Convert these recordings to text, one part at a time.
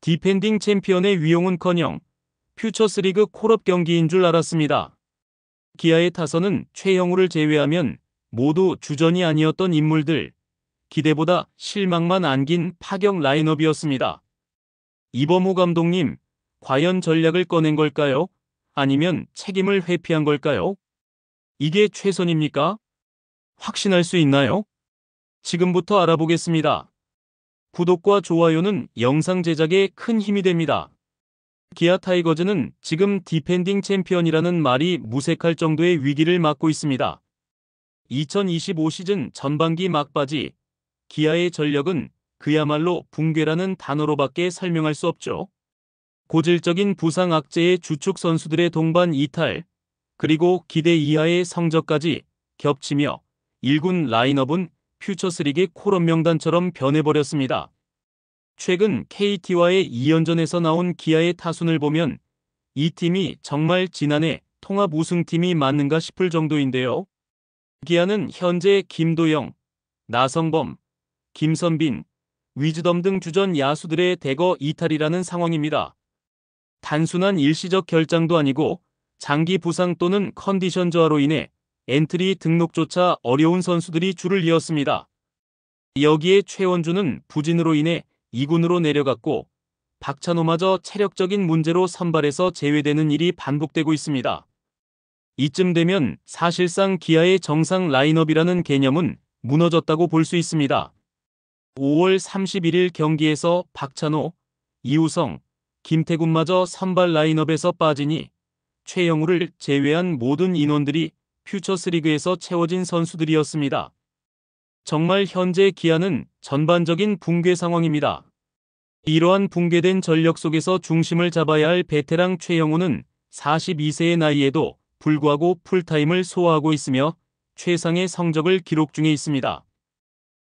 디펜딩 챔피언의 위용은커녕 퓨처스리그 콜업 경기인 줄 알았습니다. 기아의 타선은 최영우를 제외하면 모두 주전이 아니었던 인물들, 기대보다 실망만 안긴 파격 라인업이었습니다. 이범호 감독님, 과연 전략을 꺼낸 걸까요? 아니면 책임을 회피한 걸까요? 이게 최선입니까? 확신할 수 있나요? 지금부터 알아보겠습니다. 구독과 좋아요는 영상 제작에 큰 힘이 됩니다. 기아 타이거즈는 지금 디펜딩 챔피언이라는 말이 무색할 정도의 위기를 맞고 있습니다. 2025 시즌 전반기 막바지, 기아의 전력은 그야말로 붕괴라는 단어로밖에 설명할 수 없죠. 고질적인 부상 악재의 주축 선수들의 동반 이탈, 그리고 기대 이하의 성적까지 겹치며 1군 라인업은 퓨처스리그 콜업 명단처럼 변해버렸습니다. 최근 KT와의 2연전에서 나온 기아의 타순을 보면 이 팀이 정말 지난해 통합 우승팀이 맞는가 싶을 정도인데요. 기아는 현재 김도영, 나성범, 김선빈, 위즈덤 등 주전 야수들의 대거 이탈이라는 상황입니다. 단순한 일시적 결장도 아니고 장기 부상 또는 컨디션 저하로 인해 엔트리 등록조차 어려운 선수들이 줄을 이었습니다. 여기에 최원주는 부진으로 인해 2군으로 내려갔고 박찬호마저 체력적인 문제로 선발에서 제외되는 일이 반복되고 있습니다. 이쯤 되면 사실상 기아의 정상 라인업이라는 개념은 무너졌다고 볼 수 있습니다. 5월 31일 경기에서 박찬호, 이우성, 김태군마저 선발 라인업에서 빠지니 최영우를 제외한 모든 인원들이 퓨처스리그에서 채워진 선수들이었습니다. 정말 현재 기아는 전반적인 붕괴 상황입니다. 이러한 붕괴된 전력 속에서 중심을 잡아야 할 베테랑 최영우는 42세의 나이에도 불구하고 풀타임을 소화하고 있으며 최상의 성적을 기록 중에 있습니다.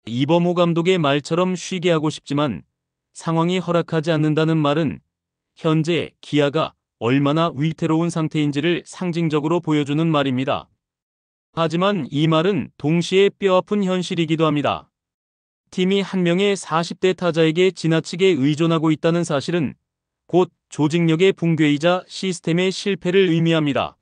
이범호 감독의 말처럼 쉬게 하고 싶지만 상황이 허락하지 않는다는 말은 현재 기아가 얼마나 위태로운 상태인지를 상징적으로 보여주는 말입니다. 하지만 이 말은 동시에 뼈아픈 현실이기도 합니다. 팀이 한 명의 40대 타자에게 지나치게 의존하고 있다는 사실은 곧 조직력의 붕괴이자 시스템의 실패를 의미합니다.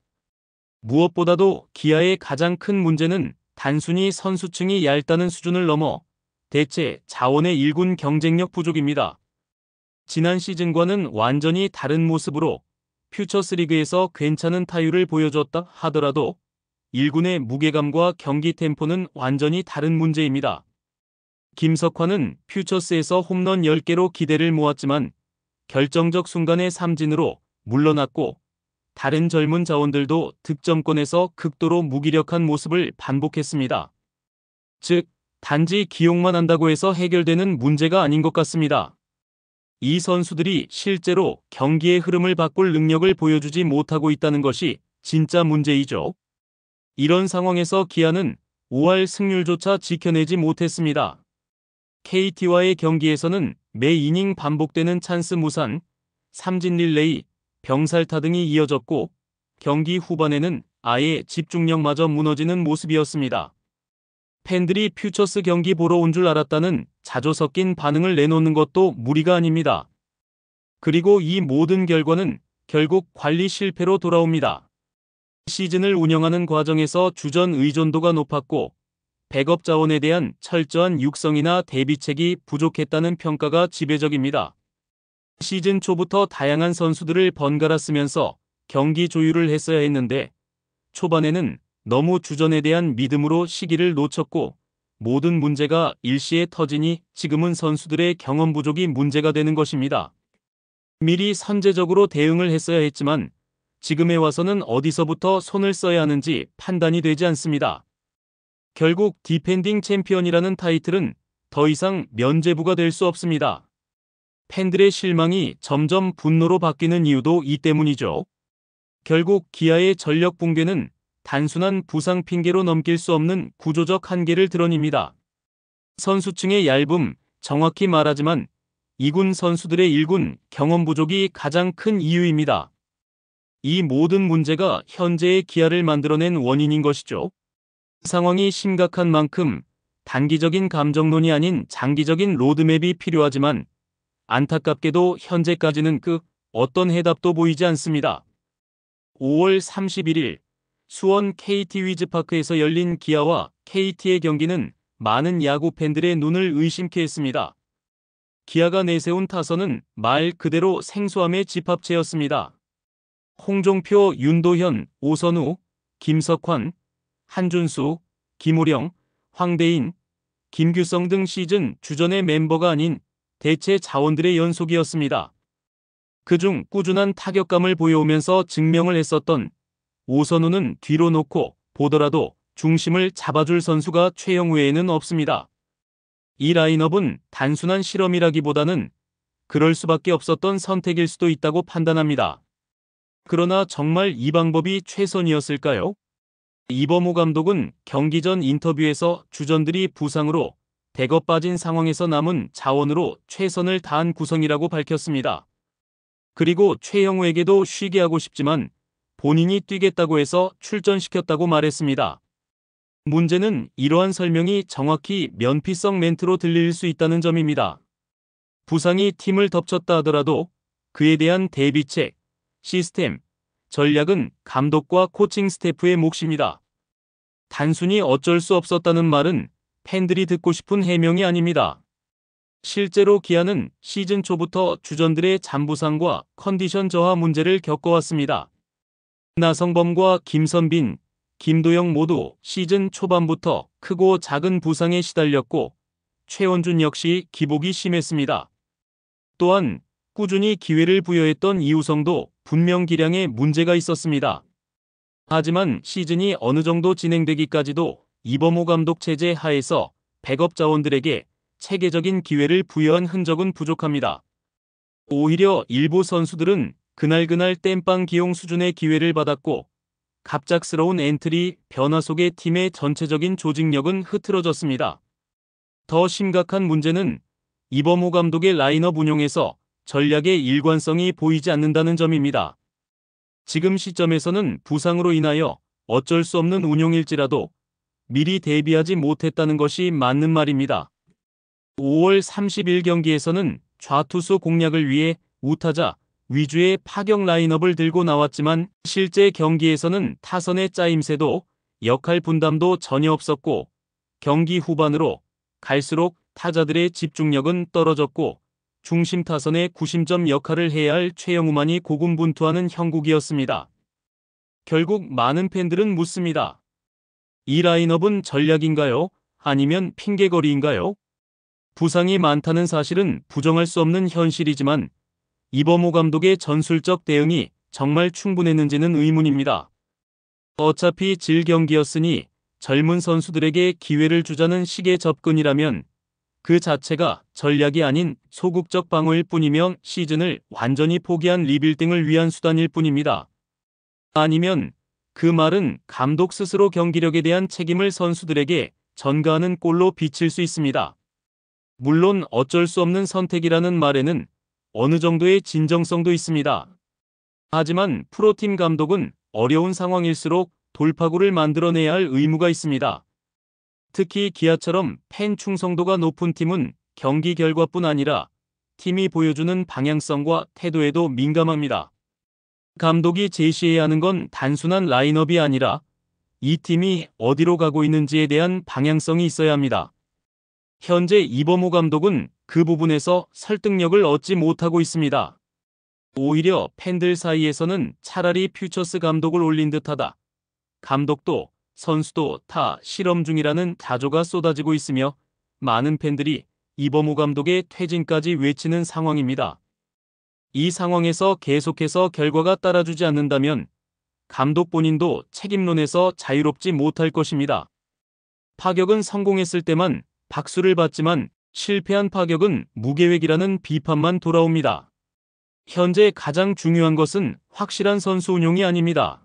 무엇보다도 기아의 가장 큰 문제는 단순히 선수층이 얇다는 수준을 넘어 대체 자원의 1군 경쟁력 부족입니다. 지난 시즌과는 완전히 다른 모습으로 퓨처스리그에서 괜찮은 타율을 보여줬다 하더라도 1군의 무게감과 경기 템포는 완전히 다른 문제입니다. 김석환은 퓨처스에서 홈런 10개로 기대를 모았지만 결정적 순간의 삼진으로 물러났고 다른 젊은 자원들도 득점권에서 극도로 무기력한 모습을 반복했습니다. 즉, 단지 기용만 한다고 해서 해결되는 문제가 아닌 것 같습니다. 이 선수들이 실제로 경기의 흐름을 바꿀 능력을 보여주지 못하고 있다는 것이 진짜 문제이죠. 이런 상황에서 기아는 5할 승률조차 지켜내지 못했습니다. KT와의 경기에서는 매 이닝 반복되는 찬스 무산, 삼진 릴레이, 병살타 등이 이어졌고 경기 후반에는 아예 집중력마저 무너지는 모습이었습니다. 팬들이 퓨처스 경기 보러 온 줄 알았다는 자조 섞인 반응을 내놓는 것도 무리가 아닙니다. 그리고 이 모든 결과는 결국 관리 실패로 돌아옵니다. 시즌을 운영하는 과정에서 주전 의존도가 높았고 백업 자원에 대한 철저한 육성이나 대비책이 부족했다는 평가가 지배적입니다. 시즌 초부터 다양한 선수들을 번갈아 쓰면서 경기 조율을 했어야 했는데 초반에는 너무 주전에 대한 믿음으로 시기를 놓쳤고 모든 문제가 일시에 터지니 지금은 선수들의 경험 부족이 문제가 되는 것입니다. 미리 선제적으로 대응을 했어야 했지만 지금에 와서는 어디서부터 손을 써야 하는지 판단이 되지 않습니다. 결국 디펜딩 챔피언이라는 타이틀은 더 이상 면죄부가 될 수 없습니다. 팬들의 실망이 점점 분노로 바뀌는 이유도 이 때문이죠. 결국 기아의 전력 붕괴는 단순한 부상 핑계로 넘길 수 없는 구조적 한계를 드러냅니다. 선수층의 얇음, 정확히 말하지만 2군 선수들의 1군 경험 부족이 가장 큰 이유입니다. 이 모든 문제가 현재의 기아를 만들어낸 원인인 것이죠. 상황이 심각한 만큼 단기적인 감정론이 아닌 장기적인 로드맵이 필요하지만 안타깝게도 현재까지는 그 어떤 해답도 보이지 않습니다. 5월 31일 수원 KT 위즈파크에서 열린 기아와 KT의 경기는 많은 야구 팬들의 눈을 의심케 했습니다. 기아가 내세운 타선은 말 그대로 생소함의 집합체였습니다. 홍종표, 윤도현, 오선우, 김석환, 한준수, 김우령, 황대인, 김규성 등 시즌 주전의 멤버가 아닌 대체 자원들의 연속이었습니다. 그중 꾸준한 타격감을 보여오면서 증명을 했었던 오선우는 뒤로 놓고 보더라도 중심을 잡아줄 선수가 최영우 외에는 없습니다. 이 라인업은 단순한 실험이라기보다는 그럴 수밖에 없었던 선택일 수도 있다고 판단합니다. 그러나 정말 이 방법이 최선이었을까요? 이범호 감독은 경기 전 인터뷰에서 주전들이 부상으로 대거 빠진 상황에서 남은 자원으로 최선을 다한 구성이라고 밝혔습니다. 그리고 최영우에게도 쉬게 하고 싶지만 본인이 뛰겠다고 해서 출전시켰다고 말했습니다. 문제는 이러한 설명이 정확히 면피성 멘트로 들릴 수 있다는 점입니다. 부상이 팀을 덮쳤다 하더라도 그에 대한 대비책, 시스템, 전략은 감독과 코칭 스태프의 몫입니다. 단순히 어쩔 수 없었다는 말은 팬들이 듣고 싶은 해명이 아닙니다. 실제로 기아는 시즌 초부터 주전들의 잔부상과 컨디션 저하 문제를 겪어왔습니다. 나성범과 김선빈, 김도영 모두 시즌 초반부터 크고 작은 부상에 시달렸고 최원준 역시 기복이 심했습니다. 또한 꾸준히 기회를 부여했던 이우성도 분명 기량에 문제가 있었습니다. 하지만 시즌이 어느 정도 진행되기까지도 이범호 감독 체제 하에서 백업 자원들에게 체계적인 기회를 부여한 흔적은 부족합니다. 오히려 일부 선수들은 그날그날 땜빵 기용 수준의 기회를 받았고 갑작스러운 엔트리 변화 속에 팀의 전체적인 조직력은 흐트러졌습니다. 더 심각한 문제는 이범호 감독의 라인업 운용에서 전략의 일관성이 보이지 않는다는 점입니다. 지금 시점에서는 부상으로 인하여 어쩔 수 없는 운용일지라도 미리 대비하지 못했다는 것이 맞는 말입니다. 5월 30일 경기에서는 좌투수 공략을 위해 우타자 위주의 파격 라인업을 들고 나왔지만 실제 경기에서는 타선의 짜임새도 역할 분담도 전혀 없었고 경기 후반으로 갈수록 타자들의 집중력은 떨어졌고 중심 타선의 구심점 역할을 해야 할 최영우만이 고군분투하는 형국이었습니다. 결국 많은 팬들은 묻습니다. 이 라인업은 전략인가요? 아니면 핑계거리인가요? 부상이 많다는 사실은 부정할 수 없는 현실이지만 이범호 감독의 전술적 대응이 정말 충분했는지는 의문입니다. 어차피 질 경기였으니 젊은 선수들에게 기회를 주자는 식의 접근이라면 그 자체가 전략이 아닌 소극적 방어일 뿐이며 시즌을 완전히 포기한 리빌딩을 위한 수단일 뿐입니다. 아니면 그 말은 감독 스스로 경기력에 대한 책임을 선수들에게 전가하는 꼴로 비칠 수 있습니다. 물론 어쩔 수 없는 선택이라는 말에는 어느 정도의 진정성도 있습니다. 하지만 프로팀 감독은 어려운 상황일수록 돌파구를 만들어내야 할 의무가 있습니다. 특히 기아처럼 팬 충성도가 높은 팀은 경기 결과뿐 아니라 팀이 보여주는 방향성과 태도에도 민감합니다. 감독이 제시해야 하는 건 단순한 라인업이 아니라 이 팀이 어디로 가고 있는지에 대한 방향성이 있어야 합니다. 현재 이범호 감독은 그 부분에서 설득력을 얻지 못하고 있습니다. 오히려 팬들 사이에서는 차라리 퓨처스 감독을 올린 듯하다. 감독도 선수도 다 실험 중이라는 자조가 쏟아지고 있으며 많은 팬들이 이범호 감독의 퇴진까지 외치는 상황입니다. 이 상황에서 계속해서 결과가 따라주지 않는다면 감독 본인도 책임론에서 자유롭지 못할 것입니다. 파격은 성공했을 때만 박수를 받지만 실패한 파격은 무계획이라는 비판만 돌아옵니다. 현재 가장 중요한 것은 확실한 선수 운용이 아닙니다.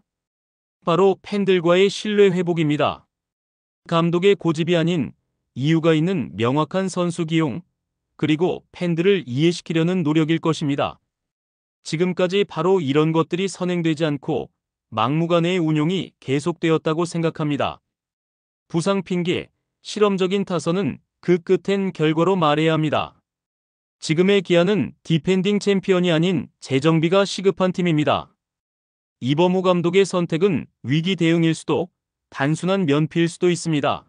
바로 팬들과의 신뢰 회복입니다. 감독의 고집이 아닌 이유가 있는 명확한 선수 기용, 그리고 팬들을 이해시키려는 노력일 것입니다. 지금까지 바로 이런 것들이 선행되지 않고 막무가내의 운용이 계속되었다고 생각합니다. 부상 핑계, 실험적인 타선은 그 끝엔 결과로 말해야 합니다. 지금의 기아는 디펜딩 챔피언이 아닌 재정비가 시급한 팀입니다. 이범호 감독의 선택은 위기 대응일 수도 단순한 면피일 수도 있습니다.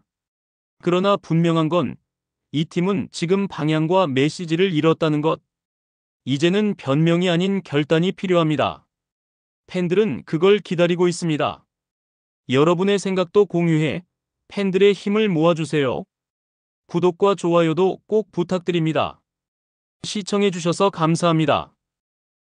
그러나 분명한 건 이 팀은 지금 방향과 메시지를 잃었다는 것. 이제는 변명이 아닌 결단이 필요합니다. 팬들은 그걸 기다리고 있습니다. 여러분의 생각도 공유해 팬들의 힘을 모아주세요. 구독과 좋아요도 꼭 부탁드립니다. 시청해주셔서 감사합니다.